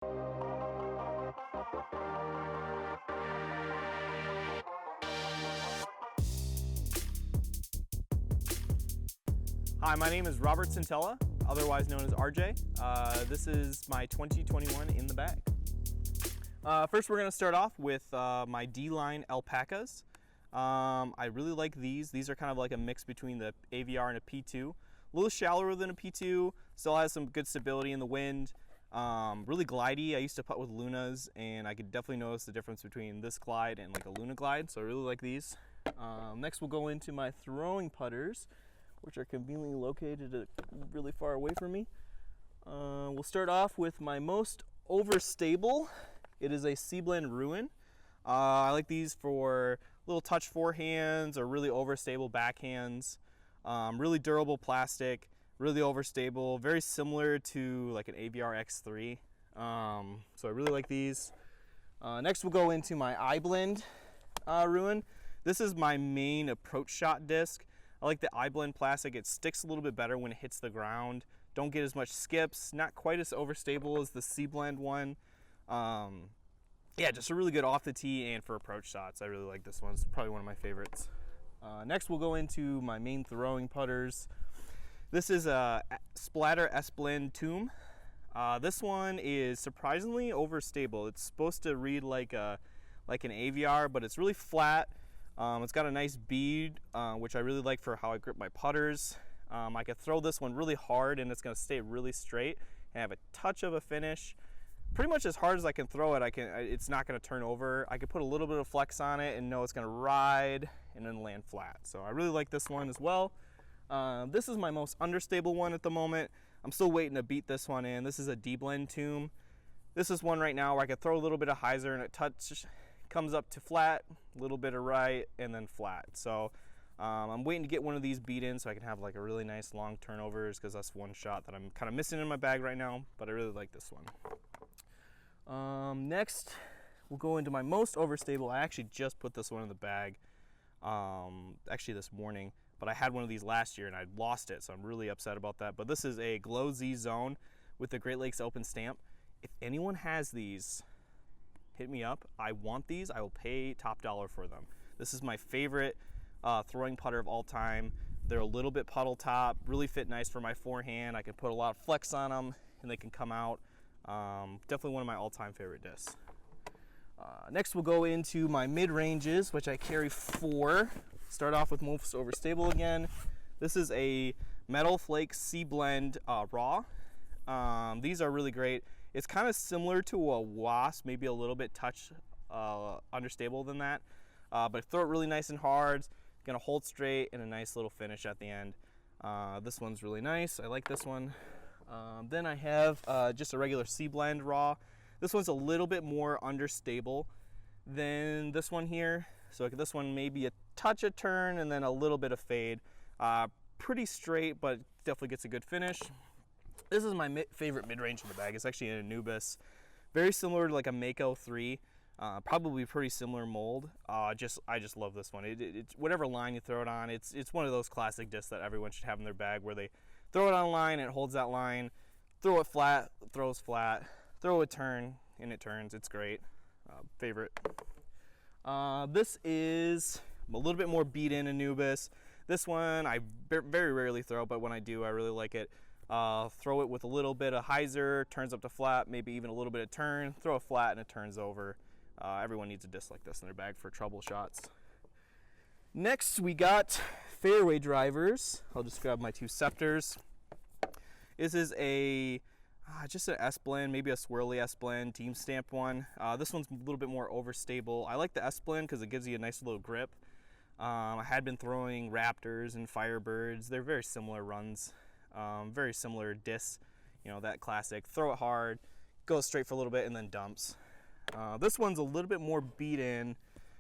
Hi, my name is RJ Centala, otherwise known as RJ. This is my 2021 in the bag. First, we're going to start off with my D-line alpacas. I really like these. These are kind of like a mix between the AVR and a P2. A little shallower than a P2, still has some good stability in the wind. Really glidey. I used to putt with Lunas, and I could definitely notice the difference between this glide and like a Luna glide, so I really like these. Next, we'll go into my throwing putters, which are conveniently located really far away from me. We'll start off with my most overstable. It is a Seablend Ruin. I like these for little touch forehands or really overstable backhands. Really durable plastic, really overstable, very similar to like an AVR X3. So I really like these. Next we'll go into my iBlend Ruin. This is my main approach shot disc. I like the iBlend plastic. It sticks a little bit better when it hits the ground. Don't get as much skips. Not quite as overstable as the Seablend one. Yeah, just a really good off the tee and for approach shots. I really like this one. It's probably one of my favorites. Next, we'll go into my main throwing putters. This is a Splatter S-Blend Tomb. This one is surprisingly overstable. It's supposed to read like an AVR, but it's really flat. It's got a nice bead, which I really like for how I grip my putters. I could throw this one really hard and it's going to stay really straight and have a touch of a finish. Pretty much as hard as I can throw it, it's not going to turn over. I could put a little bit of flex on it and know it's going to ride and then land flat. So I really like this one as well. This is my most understable one at the moment. I'm still waiting to beat this one in. This is a D-Blend Tomb. This is one right now where I could throw a little bit of hyzer and it comes up to flat, a little bit of right, and then flat. So I'm waiting to get one of these beat in so I can have like a really nice long turnovers, because that's one shot that I'm kind of missing in my bag right now, but I really like this one. Next, we'll go into my most overstable. I actually just put this one in the bag actually this morning, but I had one of these last year and I lost it, so I'm really upset about that. But this is a Glow Z Zone with the Great Lakes Open stamp. If anyone has these, hit me up. I want these. I will pay top dollar for them. This is my favorite throwing putter of all time. They're a little bit puddle top, really fit nice for my forehand. I can put a lot of flex on them and they can come out. Definitely one of my all-time favorite discs. Next we'll go into my mid-ranges, which I carry 4. Start off with most overstable again. This is a Metal Flake Seablend Raw. These are really great. It's kind of similar to a Wasp, maybe a little bit touch understable than that, but throw it really nice and hard. Gonna hold straight and a nice little finish at the end. This one's really nice. I like this one. Then I have just a regular Seablend Raw. This one's a little bit more understable than this one here. So this one maybe a touch of turn and then a little bit of fade. Pretty straight, but definitely gets a good finish. This is my favorite mid-range in the bag. It's actually an Anubis. Very similar to like a Mako 3. Probably pretty similar mold. I just love this one. It's whatever line you throw it on, it's one of those classic discs that everyone should have in their bag, where they throw it on a line, it holds that line, throw it flat, throws flat, throw a turn, and it turns. It's great. Favorite. This is a little bit more beat-in Anubis. This one I very rarely throw, but when I do, I really like it. Throw it with a little bit of hyzer, turns up to flat, maybe even a little bit of turn, throw it flat and it turns over. Everyone needs a disc like this in their bag for trouble shots. Next we got fairway drivers. I'll just grab my 2 Scepters. This is a just an S-Blend, maybe a swirly S-Blend, team stamped one. This one's a little bit more overstable. I like the S-Blend because it gives you a nice little grip. I had been throwing Raptors and Firebirds. They're very similar runs. Very similar discs, you know, that classic throw it hard, goes straight for a little bit and then dumps. This one's a little bit more beat in.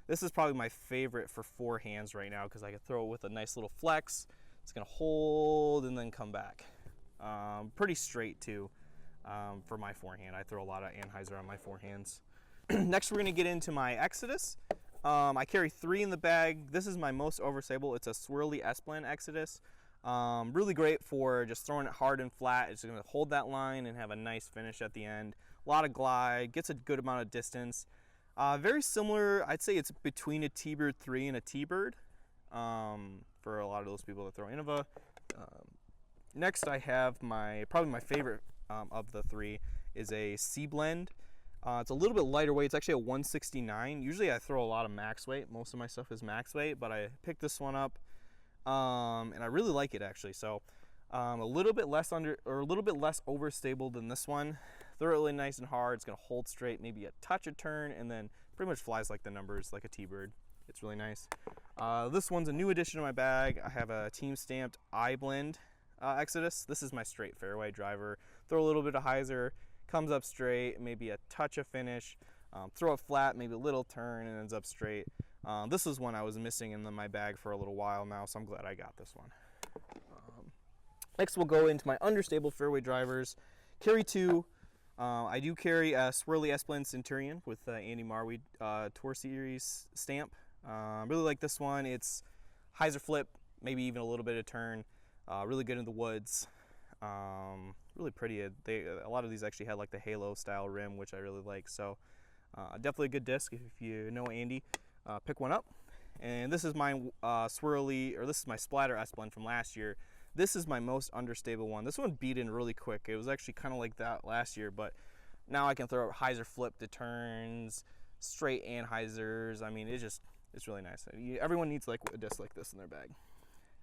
This is probably my favorite for forehands right now because I can throw it with a nice little flex. It's gonna hold and then come back. Pretty straight too for my forehand. I throw a lot of anhyzer on my forehands. Next we're gonna get into my Exodus. I carry 3 in the bag. This is my most overstable. It's a swirly S-Blend Exodus. Really great for just throwing it hard and flat. It's going to hold that line and have a nice finish at the end. a lot of glide, gets a good amount of distance. Very similar, I'd say it's between a T-Bird 3 and a T-Bird for a lot of those people that throw Innova. Next I have probably my favorite of the three is a C-Blend. It's a little bit lighter weight. It's actually a 169. Usually I throw a lot of max weight. Most of my stuff is max weight, but I picked this one up and I really like it actually. So a little bit less overstable than this one. Throw it really nice and hard. It's gonna hold straight, maybe a touch of turn, and then pretty much flies like the numbers, like a T-Bird. It's really nice. This one's a new addition to my bag. I have a team stamped I-Blend Exodus. This is my straight fairway driver. Throw a little bit of hyzer, comes up straight, maybe a touch of finish. Throw it flat, maybe a little turn, and ends up straight. This is one I was missing in my bag for a little while now, so I'm glad I got this one. Next we'll go into my understable fairway drivers. Carry two. I do carry a Swirly S-Blend Centurion with Andy Marweed Tour Series stamp. Really like this one. It's hyzer flip, maybe even a little bit of turn. Really good in the woods. Really pretty. A lot of these actually had like the halo style rim, which I really like. So definitely a good disc if you know Andy. Pick one up. And this is my this is my Splatter S-Blend from last year. This is my most understable one. This one beat in really quick. It was actually kind of like that last year, but now I can throw hyzer flip to turns, straight and hyzers. I mean, it's really nice. Everyone needs like a disc like this in their bag.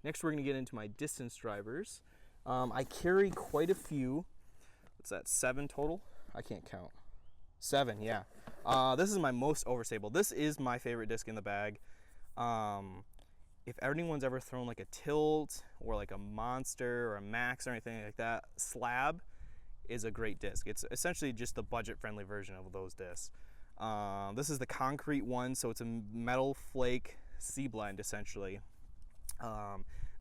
Next, we're gonna get into my distance drivers. I carry quite a few. What's that, 7 total? I can't count. 7, yeah. This is my most overstable. This is my favorite disc in the bag. If anyone's ever thrown like a Tilt or like a Monster or a Max or anything like that, Slab is a great disc. It's essentially just the budget-friendly version of those discs. This is the concrete one, so it's a metal flake C-Blend essentially.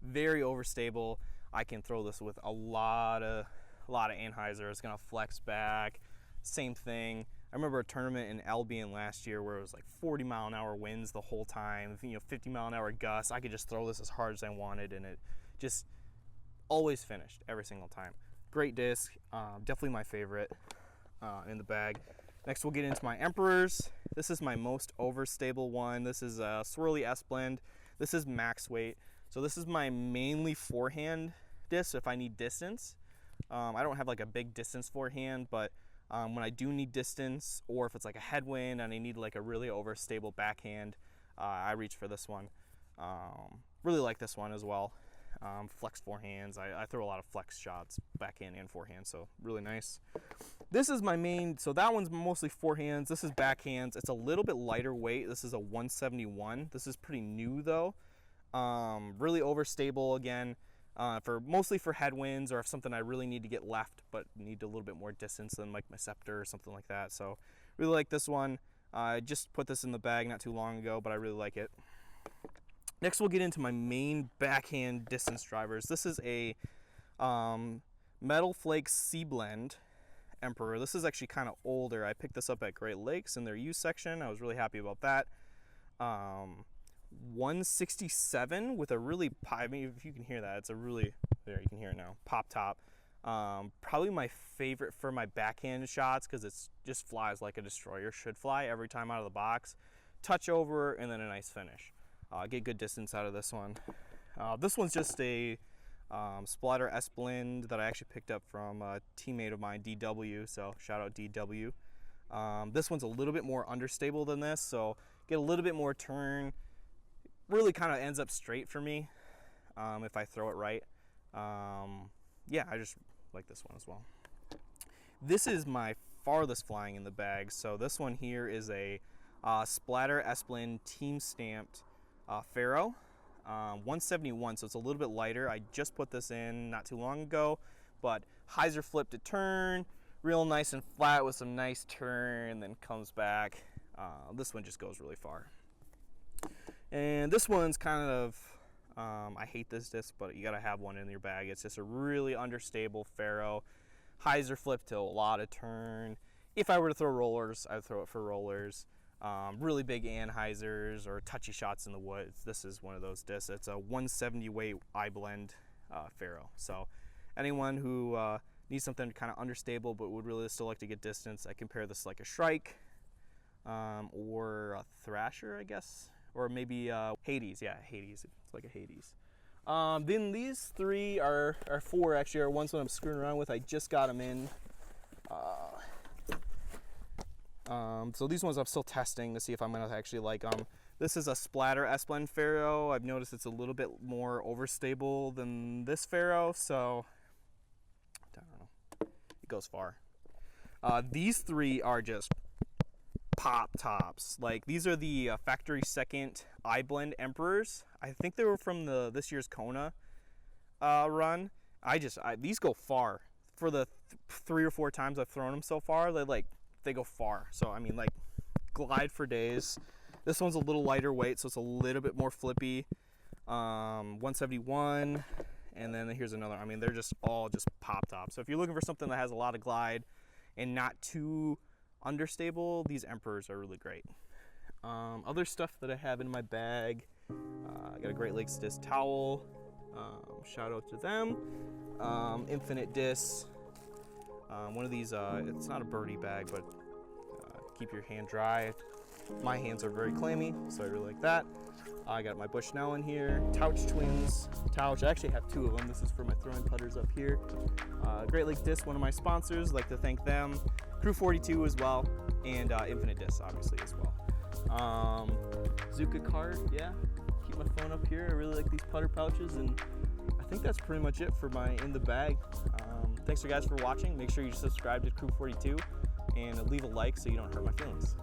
Very overstable. I can throw this with a lot of anhyzer. It's gonna flex back. Same thing. I remember a tournament in Albion last year where it was like 40-mile-an-hour winds the whole time, 50-mile-an-hour gusts. I could just throw this as hard as I wanted, and it just always finished every single time. Great disc, definitely my favorite in the bag. Next, we'll get into my Emperors. This is my most overstable one. This is a Swirly S-Blend. This is max weight. So this is my mainly forehand disc if I need distance. I don't have like a big distance forehand, but when I do need distance, or if it's like a headwind and I need like a really overstable backhand, I reach for this one. Really like this one as well. Flex forehands. I throw a lot of flex shots, backhand and forehand, so really nice. This is my main, so that one's mostly forehands. This is backhands. It's a little bit lighter weight. This is a 171. This is pretty new though. Really overstable again. Mostly for headwinds, or if something I really need to get left but need a little bit more distance than like my Scepter or something like that. So really like this one. I just put this in the bag not too long ago, but I really like it. Next we'll get into my main backhand distance drivers. This is a Metal Flake C-Blend Emperor. This is actually kind of older. I picked this up at Great Lakes in their used section. I was really happy about that. 167 with a really, I mean, if you can hear that, it's a really, there you can hear it now, pop top. Probably my favorite for my backhand shots because it just flies like a destroyer should fly every time out of the box. Touch over and then a nice finish. Get good distance out of this one. This one's just a Splatter S-Blend that I actually picked up from a teammate of mine, DW, so shout out DW. This one's a little bit more understable than this, so get a little bit more turn. Really kind of ends up straight for me if I throw it right. Yeah, I just like this one as well. This is my farthest flying in the bag. So this one here is a Splatter S-Blend team stamped Pharaoh 171, so it's a little bit lighter. I just put this in not too long ago, but hyzer flip to turn, real nice and flat with some nice turn, then comes back. This one just goes really far. And this one's kind of, I hate this disc, but you gotta have one in your bag. It's just a really understable Pharaoh. Hyzer flip to a lot of turn. If I were to throw rollers, I'd throw it for rollers. Really big anhyzers or touchy shots in the woods. This is one of those discs. It's a 170 weight I-Blend Pharaoh. So anyone who need something kind of understable but would really still like to get distance, I compare this like a Shrike or a Thrasher, I guess, or maybe Hades. Yeah, Hades. It's like a Hades. Then these three are four actually are ones that I'm screwing around with. I just got them in. So these ones I'm still testing to see if I'm gonna actually like them. This is a Splatter S-Blend Pharaoh. I've noticed it's a little bit more overstable than this Pharaoh, so I don't know. It goes far. These three are just pop tops. Like these are the factory second iBlend Emperors. I think they were from this year's Kona run. These go far. For the 3 or 4 times I've thrown them so far, they go far. So I mean, like, glide for days. This one's a little lighter weight, so it's a little bit more flippy. 171, and then here's another. I mean, they're just all just pop tops. So if you're looking for something that has a lot of glide and not too understable, these Emperors are really great. Other stuff that I have in my bag, I got a Great Lakes disc towel. Shout out to them. Infinite disc. One of these, it's not a birdie bag, but keep your hand dry. My hands are very clammy, so I really like that. I got my Bushnell in here. Touch Twins. Touch. I actually have 2 of them. This is for my throwing putters up here. Great Lakes Disc, one of my sponsors. I'd like to thank them. Crew 42 as well, and Infinite Disc obviously as well. Zuka card, yeah. Keep my phone up here. I really like these putter pouches, and I think that's pretty much it for my in the bag. Thanks you guys for watching. Make sure you subscribe to Crew 42 and leave a like so you don't hurt my feelings.